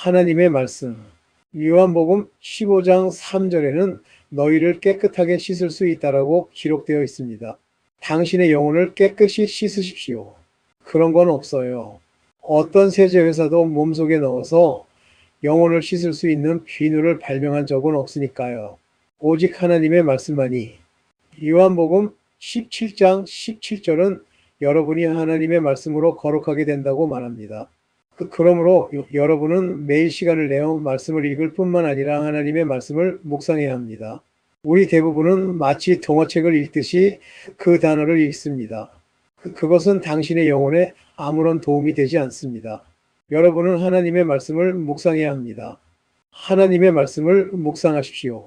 하나님의 말씀. 요한복음 15장 3절에는 너희를 깨끗하게 씻을 수 있다라고 기록되어 있습니다. 당신의 영혼을 깨끗이 씻으십시오. 그런 건 없어요. 어떤 세제회사도 몸속에 넣어서 영혼을 씻을 수 있는 비누를 발명한 적은 없으니까요. 오직 하나님의 말씀만이. 요한복음 17장 17절은 여러분이 하나님의 말씀으로 거룩하게 된다고 말합니다. 그러므로 여러분은 매일 시간을 내어 말씀을 읽을 뿐만 아니라 하나님의 말씀을 묵상해야 합니다. 우리 대부분은 마치 동화책을 읽듯이 그 단어를 읽습니다. 그것은 당신의 영혼에 아무런 도움이 되지 않습니다. 여러분은 하나님의 말씀을 묵상해야 합니다. 하나님의 말씀을 묵상하십시오.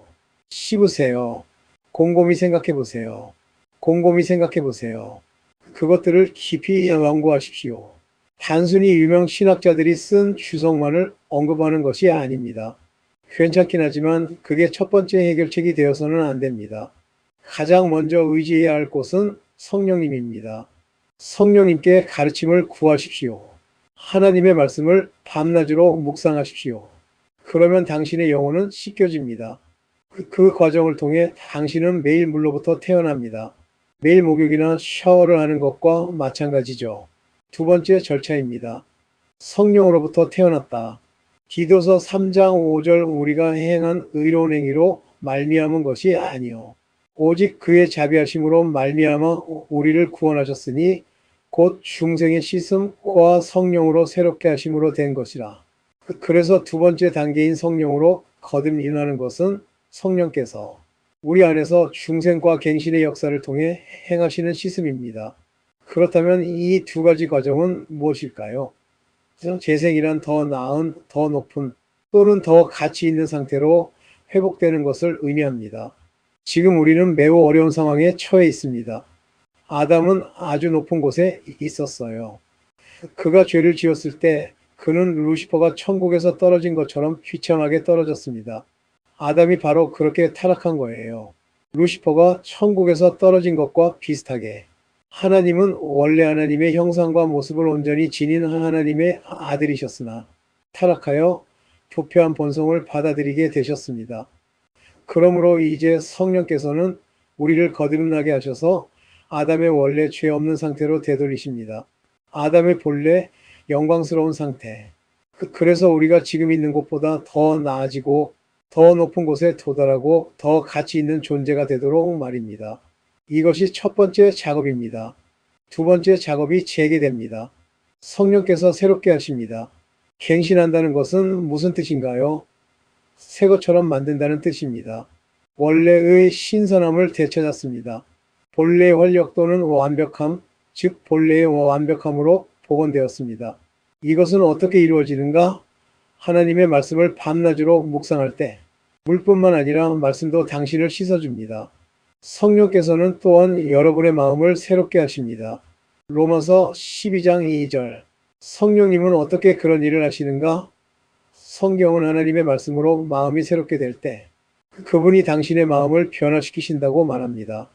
씹으세요. 곰곰이 생각해 보세요. 곰곰이 생각해 보세요. 그것들을 깊이 연구하십시오. 단순히 유명 신학자들이 쓴 주석만을 언급하는 것이 아닙니다. 괜찮긴 하지만 그게 첫 번째 해결책이 되어서는 안 됩니다. 가장 먼저 의지해야 할 곳은 성령님입니다. 성령님께 가르침을 구하십시오. 하나님의 말씀을 밤낮으로 묵상하십시오. 그러면 당신의 영혼은 씻겨집니다. 그 과정을 통해 당신은 매일 물로부터 태어납니다. 매일 목욕이나 샤워를 하는 것과 마찬가지죠. 두 번째 절차입니다. 성령으로부터 태어났다. 디도서 3장 5절 우리가 행한 의로운 행위로 말미암은 것이 아니요 오직 그의 자비하심으로 말미암아 우리를 구원하셨으니 곧 중생의 씻음과 성령으로 새롭게 하심으로 된 것이라. 그래서 두 번째 단계인 성령으로 거듭 일어나는 것은 성령께서 우리 안에서 중생과 갱신의 역사를 통해 행하시는 씻음입니다. 그렇다면 이 두 가지 과정은 무엇일까요? 재생이란 더 나은, 더 높은 또는 더 가치 있는 상태로 회복되는 것을 의미합니다. 지금 우리는 매우 어려운 상황에 처해 있습니다. 아담은 아주 높은 곳에 있었어요. 그가 죄를 지었을 때 그는 루시퍼가 천국에서 떨어진 것처럼 비참하게 떨어졌습니다. 아담이 바로 그렇게 타락한 거예요. 루시퍼가 천국에서 떨어진 것과 비슷하게. 하나님은 원래 하나님의 형상과 모습을 온전히 지닌 하나님의 아들이셨으나 타락하여 부패한 본성을 받아들이게 되셨습니다. 그러므로 이제 성령께서는 우리를 거듭나게 하셔서 아담의 원래 죄 없는 상태로 되돌리십니다. 아담의 본래 영광스러운 상태. 그래서 우리가 지금 있는 곳보다 더 나아지고 더 높은 곳에 도달하고 더 가치 있는 존재가 되도록 말입니다. 이것이 첫 번째 작업입니다. 두 번째 작업이 재개됩니다. 성령께서 새롭게 하십니다. 갱신한다는 것은 무슨 뜻인가요? 새 것처럼 만든다는 뜻입니다. 원래의 신선함을 되찾았습니다. 본래의 활력 또는 완벽함, 즉 본래의 완벽함으로 복원되었습니다. 이것은 어떻게 이루어지는가? 하나님의 말씀을 밤낮으로 묵상할 때 물뿐만 아니라 말씀도 당신을 씻어줍니다. 성령께서는 또한 여러분의 마음을 새롭게 하십니다. 로마서 12장 2절 성령님은 어떻게 그런 일을 하시는가? 성경은 하나님의 말씀으로 마음이 새롭게 될 때 그분이 당신의 마음을 변화시키신다고 말합니다.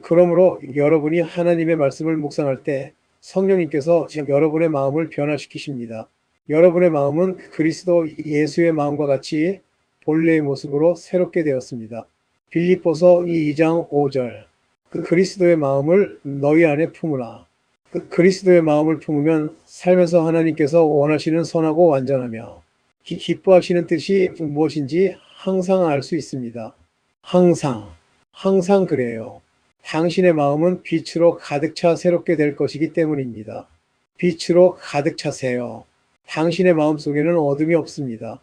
그러므로 여러분이 하나님의 말씀을 묵상할 때 성령님께서 여러분의 마음을 변화시키십니다. 여러분의 마음은 그리스도 예수의 마음과 같이 본래의 모습으로 새롭게 되었습니다. 빌립보서 2장 5절 그리스도의 마음을 너희 안에 품으라. 그리스도의 마음을 품으면 삶에서 하나님께서 원하시는 선하고 완전하며 기뻐하시는 뜻이 무엇인지 항상 알 수 있습니다. 항상 그래요. 당신의 마음은 빛으로 가득 차 새롭게 될 것이기 때문입니다. 빛으로 가득 차세요. 당신의 마음 속에는 어둠이 없습니다.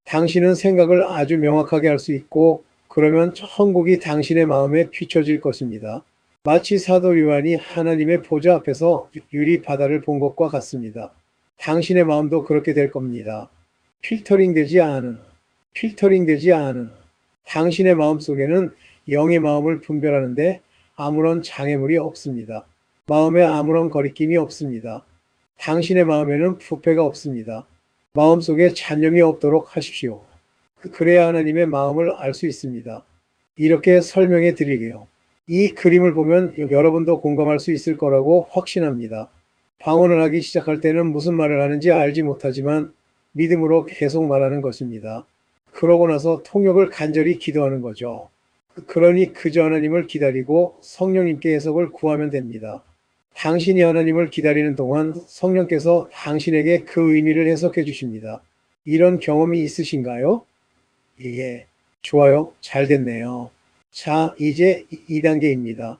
당신은 생각을 아주 명확하게 할 수 있고 그러면 천국이 당신의 마음에 비춰질 것입니다. 마치 사도 요한이 하나님의 보좌 앞에서 유리 바다를 본 것과 같습니다. 당신의 마음도 그렇게 될 겁니다. 필터링 되지 않은 당신의 마음 속에는 영의 마음을 분별하는데 아무런 장애물이 없습니다. 마음에 아무런 거리낌이 없습니다. 당신의 마음에는 부패가 없습니다. 마음속에 잔념이 없도록 하십시오. 그래야 하나님의 마음을 알 수 있습니다. 이렇게 설명해 드리게요. 이 그림을 보면 여러분도 공감할 수 있을 거라고 확신합니다. 방언을 하기 시작할 때는 무슨 말을 하는지 알지 못하지만 믿음으로 계속 말하는 것입니다. 그러고 나서 통역을 간절히 기도하는 거죠. 그러니 그저 하나님을 기다리고 성령님께 해석을 구하면 됩니다. 당신이 하나님을 기다리는 동안 성령께서 당신에게 그 의미를 해석해 주십니다. 이런 경험이 있으신가요? 예, 좋아요. 잘 됐네요. 자, 이제 2단계입니다.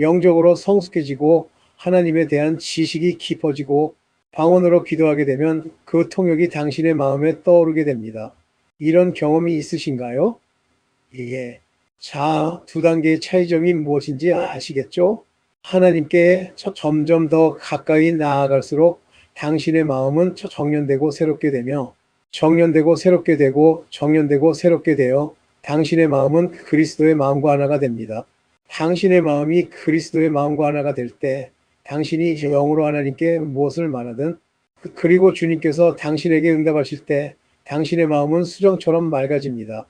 영적으로 성숙해지고 하나님에 대한 지식이 깊어지고 방언으로 기도하게 되면 그 통역이 당신의 마음에 떠오르게 됩니다. 이런 경험이 있으신가요? 예. 자, 2단계의 차이점이 무엇인지 아시겠죠? 하나님께 점점 더 가까이 나아갈수록 당신의 마음은 정련되고 새롭게 되며 정련되고 새롭게 되고 정련되고 새롭게 되어 당신의 마음은 그리스도의 마음과 하나가 됩니다. 당신의 마음이 그리스도의 마음과 하나가 될 때 당신이 영으로 하나님께 무엇을 말하든 그리고 주님께서 당신에게 응답하실 때 당신의 마음은 수정처럼 맑아집니다.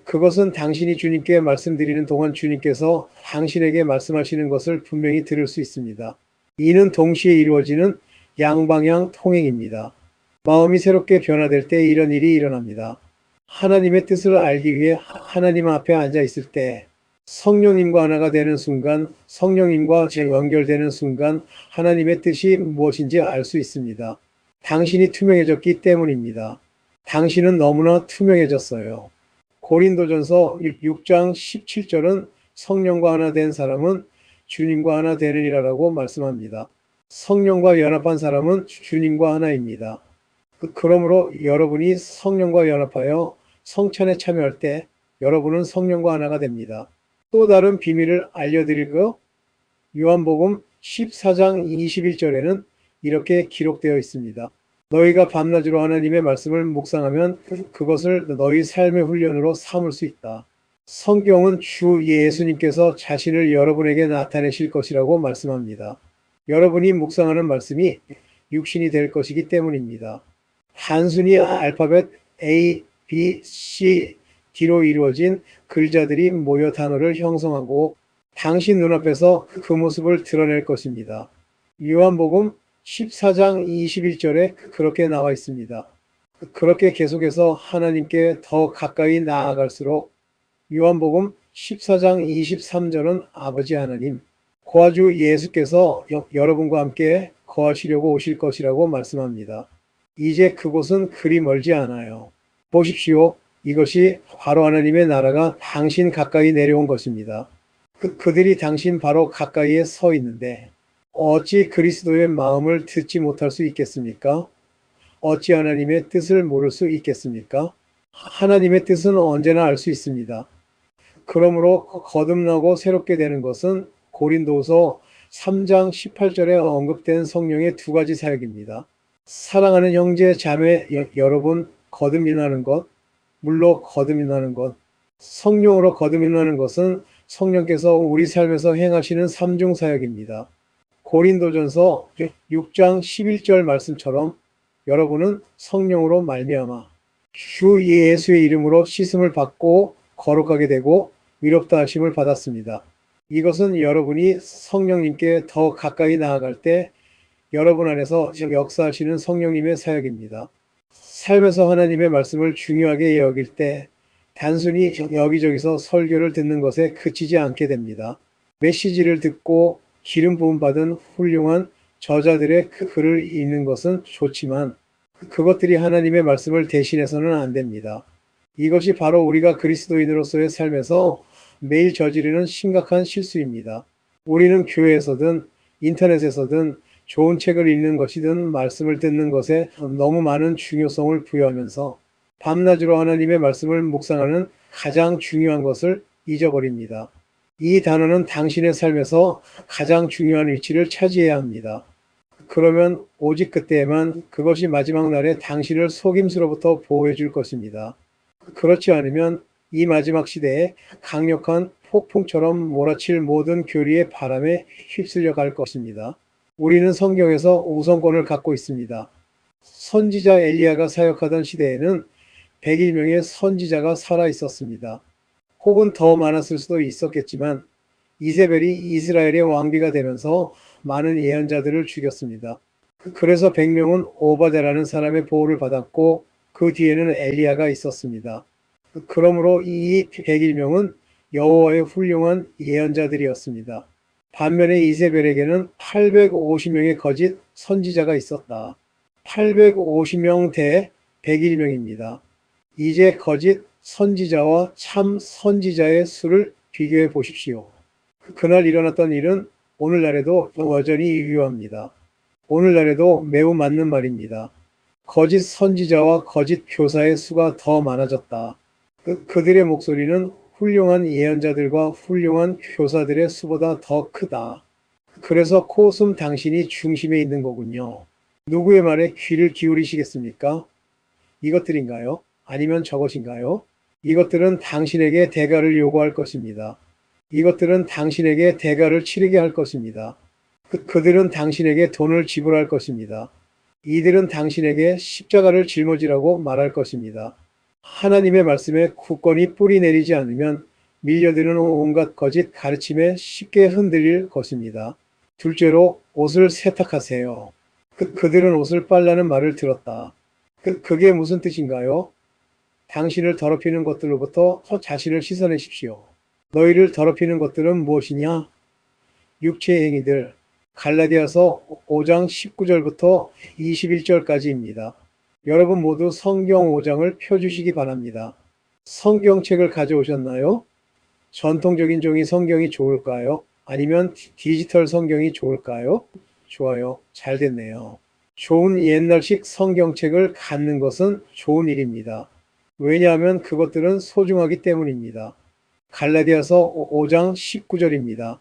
그것은 당신이 주님께 말씀드리는 동안 주님께서 당신에게 말씀하시는 것을 분명히 들을 수 있습니다. 이는 동시에 이루어지는 양방향 통행입니다. 마음이 새롭게 변화될 때 이런 일이 일어납니다. 하나님의 뜻을 알기 위해 하나님 앞에 앉아 있을 때 성령님과 하나가 되는 순간, 성령님과 연결되는 순간 하나님의 뜻이 무엇인지 알 수 있습니다. 당신이 투명해졌기 때문입니다. 당신은 너무나 투명해졌어요. 고린도전서 6장 17절은 성령과 하나 된 사람은 주님과 하나 되느니라라고 말씀합니다. 성령과 연합한 사람은 주님과 하나입니다. 그러므로 여러분이 성령과 연합하여 성찬에 참여할 때 여러분은 성령과 하나가 됩니다. 또 다른 비밀을 알려드리고요. 요한복음 14장 21절에는 이렇게 기록되어 있습니다. 너희가 밤낮으로 하나님의 말씀을 묵상하면 그것을 너희 삶의 훈련으로 삼을 수 있다. 성경은 주 예수님께서 자신을 여러분에게 나타내실 것이라고 말씀합니다. 여러분이 묵상하는 말씀이 육신이 될 것이기 때문입니다. 단순히 알파벳 A, B, C, D로 이루어진 글자들이 모여 단어를 형성하고 당신 눈앞에서 그 모습을 드러낼 것입니다. 요한복음 14장 21절에 그렇게 나와 있습니다. 그렇게 계속해서 하나님께 더 가까이 나아갈수록 요한복음 14장 23절은 아버지 하나님, 거주 예수께서 여러분과 함께 거하시려고 오실 것이라고 말씀합니다. 이제 그곳은 그리 멀지 않아요. 보십시오. 이것이 바로 하나님의 나라가 당신 가까이 내려온 것입니다. 그들이 당신 바로 가까이에 서 있는데 어찌 그리스도의 마음을 듣지 못할 수 있겠습니까? 어찌 하나님의 뜻을 모를 수 있겠습니까? 하나님의 뜻은 언제나 알 수 있습니다. 그러므로 거듭나고 새롭게 되는 것은 고린도서 3장 18절에 언급된 성령의 2가지 사역입니다. 사랑하는 형제 자매 여러분, 거듭이 나는 것, 물로 거듭이 나는 것, 성령으로 거듭이 나는 것은 성령께서 우리 삶에서 행하시는 3중 사역입니다. 고린도전서 6장 11절 말씀처럼 여러분은 성령으로 말미암아 주 예수의 이름으로 씻음을 받고 거룩하게 되고 위롭다 하심을 받았습니다. 이것은 여러분이 성령님께 더 가까이 나아갈 때 여러분 안에서 역사하시는 성령님의 사역입니다. 삶에서 하나님의 말씀을 중요하게 여길 때 단순히 여기저기서 설교를 듣는 것에 그치지 않게 됩니다. 메시지를 듣고 기름 부음 받은 훌륭한 저자들의 글을 읽는 것은 좋지만 그것들이 하나님의 말씀을 대신해서는 안 됩니다. 이것이 바로 우리가 그리스도인으로서의 삶에서 매일 저지르는 심각한 실수입니다. 우리는 교회에서든 인터넷에서든 좋은 책을 읽는 것이든 말씀을 듣는 것에 너무 많은 중요성을 부여하면서 밤낮으로 하나님의 말씀을 묵상하는 가장 중요한 것을 잊어버립니다. 이 단어는 당신의 삶에서 가장 중요한 위치를 차지해야 합니다. 그러면 오직 그때에만 그것이 마지막 날에 당신을 속임수로부터 보호해 줄 것입니다. 그렇지 않으면 이 마지막 시대에 강력한 폭풍처럼 몰아칠 모든 교리의 바람에 휩쓸려 갈 것입니다. 우리는 성경에서 우선권을 갖고 있습니다. 선지자 엘리야가 사역하던 시대에는 101명의 선지자가 살아 있었습니다. 혹은 더 많았을 수도 있었겠지만 이세벨이 이스라엘의 왕비가 되면서 많은 예언자들을 죽였습니다. 그래서 100명은 오바데라는 사람의 보호를 받았고 그 뒤에는 엘리야가 있었습니다. 그러므로 이 101명은 여호와의 훌륭한 예언자들이었습니다. 반면에 이세벨에게는 850명의 거짓 선지자가 있었다. 850명 대 101명입니다. 이제 거짓 선지자와 참 선지자의 수를 비교해 보십시오. 그날 일어났던 일은 오늘날에도 여전히 유효합니다. 오늘날에도 매우 맞는 말입니다. 거짓 선지자와 거짓 교사의 수가 더 많아졌다. 그들의 목소리는 훌륭한 예언자들과 훌륭한 교사들의 수보다 더 크다. 그래서 코웃음 당신이 중심에 있는 거군요. 누구의 말에 귀를 기울이시겠습니까? 이것들인가요? 아니면 저것인가요? 이것들은 당신에게 대가를 요구할 것입니다. 이것들은 당신에게 대가를 치르게 할 것입니다. 그들은 당신에게 돈을 지불할 것입니다. 이들은 당신에게 십자가를 짊어지라고 말할 것입니다. 하나님의 말씀에 굳건히 뿌리 내리지 않으면 밀려드는 온갖 거짓 가르침에 쉽게 흔들릴 것입니다. 둘째로 옷을 세탁하세요. 그들은 옷을 빨라는 말을 들었다. 그게 무슨 뜻인가요? 당신을 더럽히는 것들로부터 자신을 씻어내십시오. 너희를 더럽히는 것들은 무엇이냐? 육체의 행위들. 갈라디아서 5장 19절부터 21절까지입니다. 여러분 모두 성경 5장을 펴주시기 바랍니다. 성경책을 가져오셨나요? 전통적인 종이 성경이 좋을까요? 아니면 디지털 성경이 좋을까요? 좋아요. 잘 됐네요. 좋은 옛날식 성경책을 갖는 것은 좋은 일입니다. 왜냐하면 그것들은 소중하기 때문입니다. 갈라디아서 5장 19절입니다.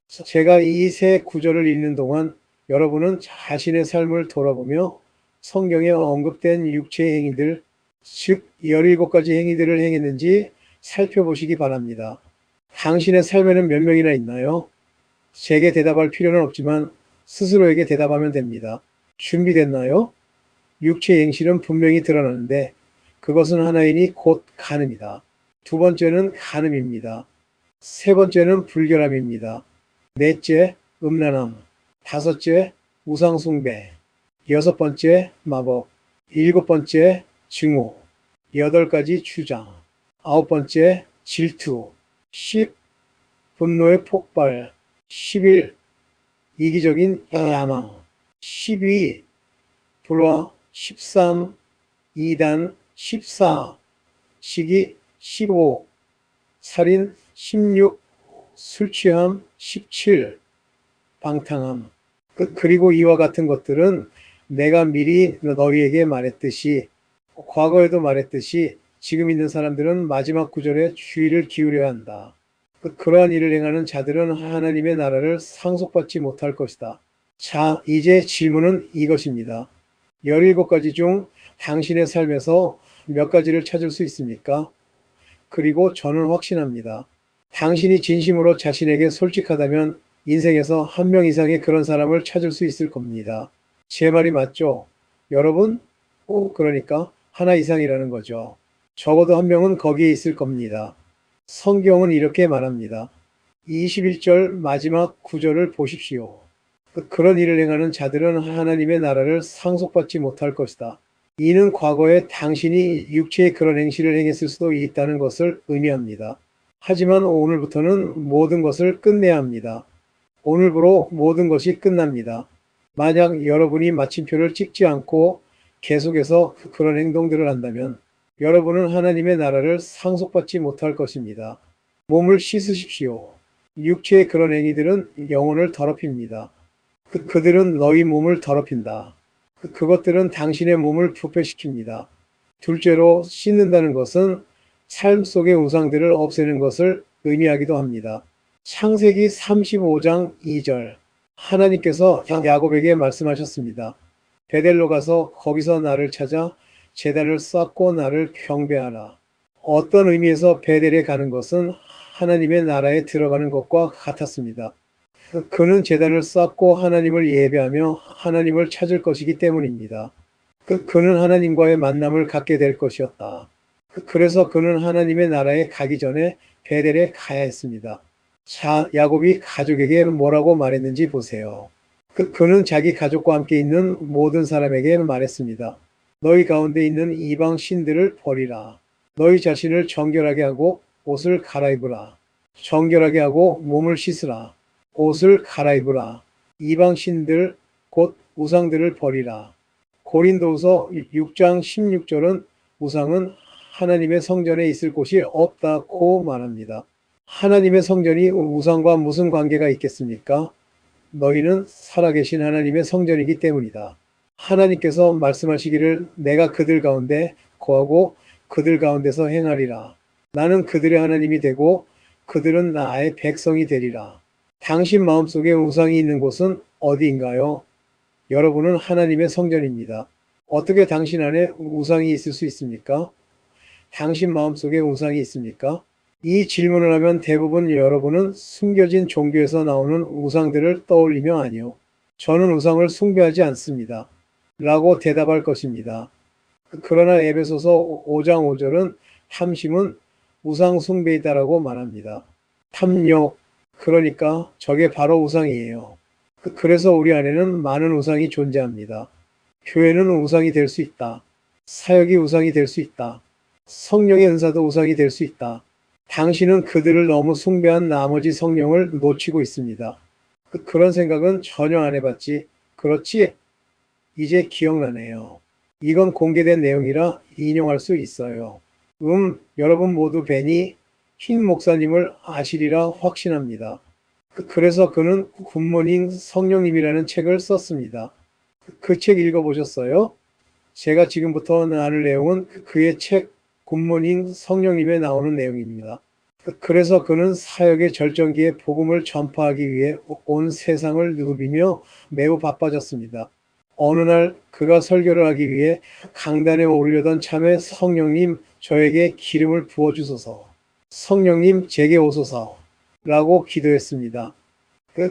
제가 이 세 구절을 읽는 동안 여러분은 자신의 삶을 돌아보며 성경에 언급된 육체의 행위들, 즉 17가지 행위들을 행했는지 살펴보시기 바랍니다. 당신의 삶에는 몇 명이나 있나요? 제게 대답할 필요는 없지만 스스로에게 대답하면 됩니다. 준비됐나요? 육체의 행실은 분명히 드러나는데 그것은 하나이니 곧 간음이다. 두 번째는 간음입니다. 세 번째는 불결함입니다. 넷째, 음란함. 다섯째, 우상숭배. 여섯 번째, 마법. 일곱 번째, 증오. 여덟 가지 주장. 아홉 번째, 질투. 10. 분노의 폭발. 11. 이기적인 야망. 12. 불화. 13. 이단. 14. 시기. 15. 살인. 16. 술 취함. 17. 방탕함. 그리고 이와 같은 것들은 내가 미리 너희에게 말했듯이, 과거에도 말했듯이 지금 있는 사람들은 마지막 구절에 주의를 기울여야 한다. 그러한 일을 행하는 자들은 하나님의 나라를 상속받지 못할 것이다. 자, 이제 질문은 이것입니다. 17가지 중 당신의 삶에서 몇 가지를 찾을 수 있습니까? 그리고 저는 확신합니다. 당신이 진심으로 자신에게 솔직하다면 인생에서 한 명 이상의 그런 사람을 찾을 수 있을 겁니다. 제 말이 맞죠? 여러분? 그러니까 하나 이상이라는 거죠. 적어도 한 명은 거기에 있을 겁니다. 성경은 이렇게 말합니다. 21절 마지막 구절을 보십시오. 그런 일을 행하는 자들은 하나님의 나라를 상속받지 못할 것이다. 이는 과거에 당신이 육체의 그런 행실을 행했을 수도 있다는 것을 의미합니다. 하지만 오늘부터는 모든 것을 끝내야 합니다. 오늘부로 모든 것이 끝납니다. 만약 여러분이 마침표를 찍지 않고 계속해서 그런 행동들을 한다면 여러분은 하나님의 나라를 상속받지 못할 것입니다. 몸을 씻으십시오. 육체의 그런 행위들은 영혼을 더럽힙니다. 그들은 너희 몸을 더럽힌다. 그것들은 당신의 몸을 부패시킵니다. 둘째로 씻는다는 것은 삶 속의 우상들을 없애는 것을 의미하기도 합니다. 창세기 35장 2절 하나님께서 야곱에게 말씀하셨습니다. 베델로 가서 거기서 나를 찾아 제단을 쌓고 나를 경배하라. 어떤 의미에서 베델에 가는 것은 하나님의 나라에 들어가는 것과 같았습니다. 그는 제단을 쌓고 하나님을 예배하며 하나님을 찾을 것이기 때문입니다. 그는 하나님과의 만남을 갖게 될 것이었다. 그래서 그는 하나님의 나라에 가기 전에 베델에 가야 했습니다. 자, 야곱이 가족에게 뭐라고 말했는지 보세요. 그는 자기 가족과 함께 있는 모든 사람에게 말했습니다. 너희 가운데 있는 이방 신들을 버리라. 너희 자신을 정결하게 하고 옷을 갈아입으라. 정결하게 하고 몸을 씻으라. 옷을 갈아입으라. 이방 신들 곧 우상들을 버리라. 고린도후서 6장 16절은 우상은 하나님의 성전에 있을 곳이 없다고 말합니다. 하나님의 성전이 우상과 무슨 관계가 있겠습니까? 너희는 살아계신 하나님의 성전이기 때문이다. 하나님께서 말씀하시기를 내가 그들 가운데 거하고 그들 가운데서 행하리라. 나는 그들의 하나님이 되고 그들은 나의 백성이 되리라. 당신 마음속에 우상이 있는 곳은 어디인가요? 여러분은 하나님의 성전입니다. 어떻게 당신 안에 우상이 있을 수 있습니까? 당신 마음속에 우상이 있습니까? 이 질문을 하면 대부분 여러분은 숨겨진 종교에서 나오는 우상들을 떠올리며 아니요. 저는 우상을 숭배하지 않습니다. 라고 대답할 것입니다. 그러나 에베소서 5장 5절은 탐심은 우상 숭배이다라고 말합니다. 탐욕, 그러니까 저게 바로 우상이에요. 그래서 우리 안에는 많은 우상이 존재합니다. 교회는 우상이 될 수 있다. 사역이 우상이 될 수 있다. 성령의 은사도 우상이 될 수 있다. 당신은 그들을 너무 숭배한 나머지 성령을 놓치고 있습니다. 그런 생각은 전혀 안 해봤지. 그렇지? 이제 기억나네요. 이건 공개된 내용이라 인용할 수 있어요. 여러분 모두 벤이 흰 목사님을 아시리라 확신합니다. 그래서 그는 굿모닝 성령님이라는 책을 썼습니다. 그 책 읽어보셨어요? 제가 지금부터 나눌 내용은 그의 책 굿모닝 성령님에 나오는 내용입니다. 그래서 그는 사역의 절정기에 복음을 전파하기 위해 온 세상을 누비며 매우 바빠졌습니다. 어느 날 그가 설교를 하기 위해 강단에 오르려던 참에 성령님 저에게 기름을 부어주소서. 성령님 제게 오소서. 라고 기도했습니다.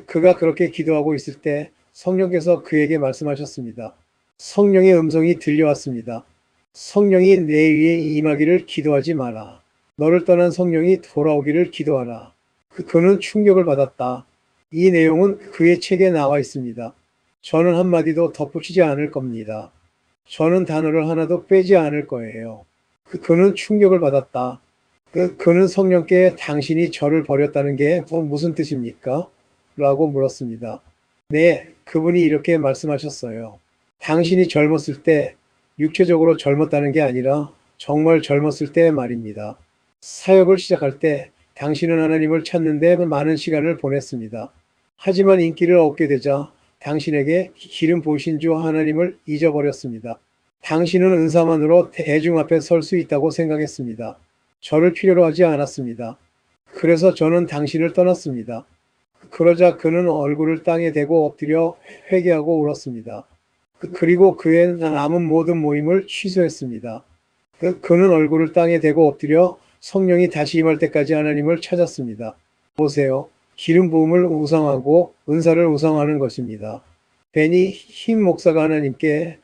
그가 그렇게 기도하고 있을 때 성령께서 그에게 말씀하셨습니다. 성령의 음성이 들려왔습니다. 성령이 내 위에 임하기를 기도하지 마라. 너를 떠난 성령이 돌아오기를 기도하라. 그는 충격을 받았다. 이 내용은 그의 책에 나와 있습니다. 저는 한마디도 덧붙이지 않을 겁니다. 저는 단어를 하나도 빼지 않을 거예요. 그는 충격을 받았다. 그는 성령께 당신이 저를 버렸다는 게 무슨 뜻입니까? 라고 물었습니다. 네, 그분이 이렇게 말씀하셨어요. 당신이 젊었을 때 육체적으로 젊었다는 게 아니라 정말 젊었을 때 말입니다. 사역을 시작할 때 당신은 하나님을 찾는 데 많은 시간을 보냈습니다. 하지만 인기를 얻게 되자 당신에게 기름 부으신 주 하나님을 잊어버렸습니다. 당신은 은사만으로 대중 앞에 설 수 있다고 생각했습니다. 저를 필요로 하지 않았습니다. 그래서 저는 당신을 떠났습니다. 그러자 그는 얼굴을 땅에 대고 엎드려 회개하고 울었습니다. 그리고 그의 남은 모든 모임을 취소했습니다. 그는 얼굴을 땅에 대고 엎드려 성령이 다시 임할 때까지 하나님을 찾았습니다. 보세요. 기름 부음을 우상하고 은사를 우상하는 것입니다. 벤이 흰 목사가 하나님께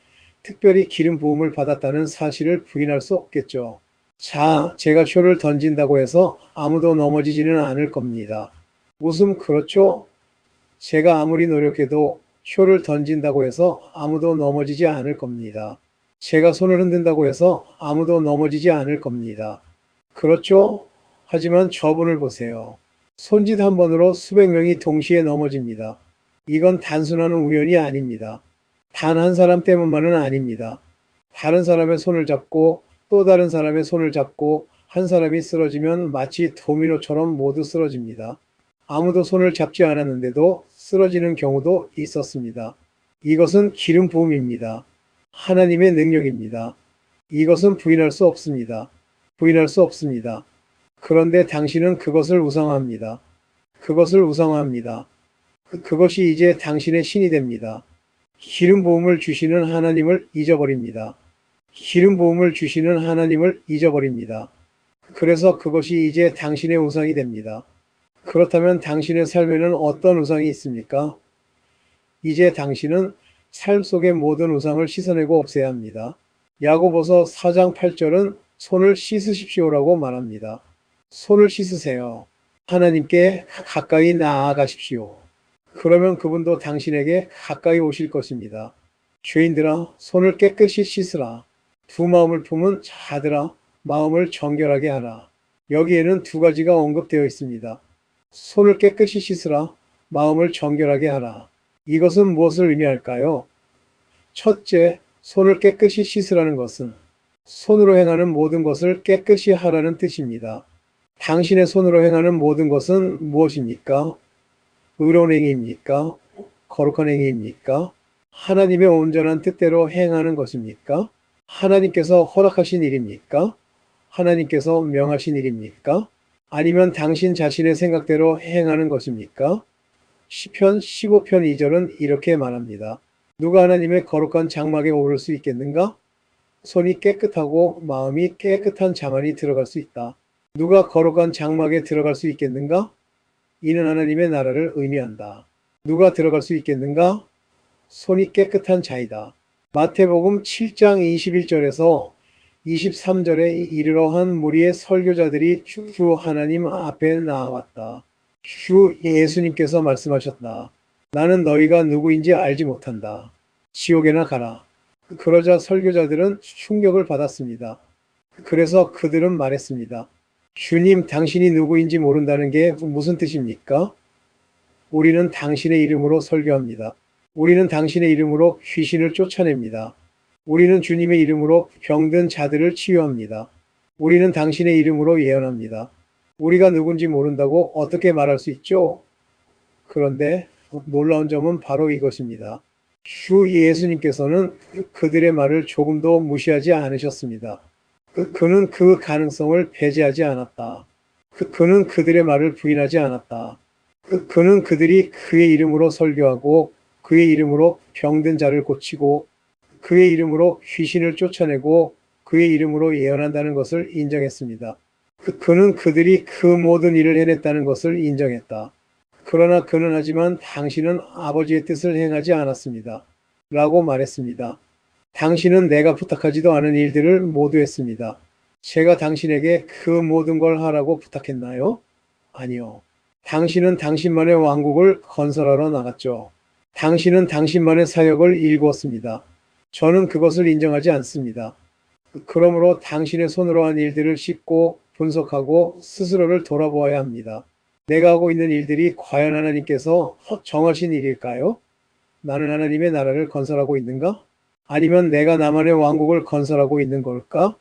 특별히 기름 부음을 받았다는 사실을 부인할 수 없겠죠. 자, 제가 쇼를 던진다고 해서 아무도 넘어지지는 않을 겁니다. 웃음 그렇죠? 제가 아무리 노력해도 쇼를 던진다고 해서 아무도 넘어지지 않을 겁니다. 제가 손을 흔든다고 해서 아무도 넘어지지 않을 겁니다. 그렇죠? 하지만 저분을 보세요. 손짓 한 번으로 수백 명이 동시에 넘어집니다. 이건 단순한 우연이 아닙니다. 단 한 사람 때문만은 아닙니다. 다른 사람의 손을 잡고 또 다른 사람의 손을 잡고 한 사람이 쓰러지면 마치 도미노처럼 모두 쓰러집니다. 아무도 손을 잡지 않았는데도 쓰러지는 경우도 있었습니다. 이것은 기름 부음입니다. 하나님의 능력입니다. 이것은 부인할 수 없습니다. 부인할 수 없습니다. 그런데 당신은 그것을 우상화합니다. 그것을 우상화합니다. 그것이 이제 당신의 신이 됩니다. 기름 부음을 주시는 하나님을 잊어버립니다. 기름 부음을 주시는 하나님을 잊어버립니다. 그래서 그것이 이제 당신의 우상이 됩니다. 그렇다면 당신의 삶에는 어떤 우상이 있습니까? 이제 당신은 삶 속의 모든 우상을 씻어내고 없애야 합니다. 야고보서 4장 8절은 손을 씻으십시오라고 말합니다. 손을 씻으세요. 하나님께 가까이 나아가십시오. 그러면 그분도 당신에게 가까이 오실 것입니다. 죄인들아, 손을 깨끗이 씻으라. 두 마음을 품은 자들아, 마음을 정결하게 하라. 여기에는 두 가지가 언급되어 있습니다. 손을 깨끗이 씻으라, 마음을 정결하게 하라. 이것은 무엇을 의미할까요? 첫째, 손을 깨끗이 씻으라는 것은 손으로 행하는 모든 것을 깨끗이 하라는 뜻입니다. 당신의 손으로 행하는 모든 것은 무엇입니까? 의로운 행위입니까? 거룩한 행위입니까? 하나님의 온전한 뜻대로 행하는 것입니까? 하나님께서 허락하신 일입니까? 하나님께서 명하신 일입니까? 아니면 당신 자신의 생각대로 행하는 것입니까? 시편 15편 2절은 이렇게 말합니다. 누가 하나님의 거룩한 장막에 오를 수 있겠는가? 손이 깨끗하고 마음이 깨끗한 자만이 들어갈 수 있다. 누가 거룩한 장막에 들어갈 수 있겠는가? 이는 하나님의 나라를 의미한다. 누가 들어갈 수 있겠는가? 손이 깨끗한 자이다. 마태복음 7장 21절에서 23절에 이르러 한 무리의 설교자들이 주 하나님 앞에 나왔다. 주 예수님께서 말씀하셨다. 나는 너희가 누구인지 알지 못한다. 지옥에나 가라. 그러자 설교자들은 충격을 받았습니다. 그래서 그들은 말했습니다. 주님, 당신이 누구인지 모른다는 게 무슨 뜻입니까? 우리는 당신의 이름으로 설교합니다. 우리는 당신의 이름으로 귀신을 쫓아냅니다. 우리는 주님의 이름으로 병든 자들을 치유합니다. 우리는 당신의 이름으로 예언합니다. 우리가 누군지 모른다고 어떻게 말할 수 있죠? 그런데 놀라운 점은 바로 이것입니다. 주 예수님께서는 그들의 말을 조금도 무시하지 않으셨습니다. 그는 그 가능성을 배제하지 않았다. 그는 그들의 말을 부인하지 않았다. 그는 그들이 그의 이름으로 설교하고 그의 이름으로 병든 자를 고치고 그의 이름으로 귀신을 쫓아내고 그의 이름으로 예언한다는 것을 인정했습니다. 그는 그들이 그 모든 일을 해냈다는 것을 인정했다. 그러나 그는 하지만 당신은 아버지의 뜻을 행하지 않았습니다. 라고 말했습니다. 당신은 내가 부탁하지도 않은 일들을 모두 했습니다. 제가 당신에게 그 모든 걸 하라고 부탁했나요? 아니요. 당신은 당신만의 왕국을 건설하러 나갔죠. 당신은 당신만의 사역을 일구었습니다. 저는 그것을 인정하지 않습니다. 그러므로 당신의 손으로 한 일들을 씻고 분석하고 스스로를 돌아보아야 합니다. 내가 하고 있는 일들이 과연 하나님께서 정하신 일일까요? 나는 하나님의 나라를 건설하고 있는가? 아니면 내가 나만의 왕국을 건설하고 있는 걸까?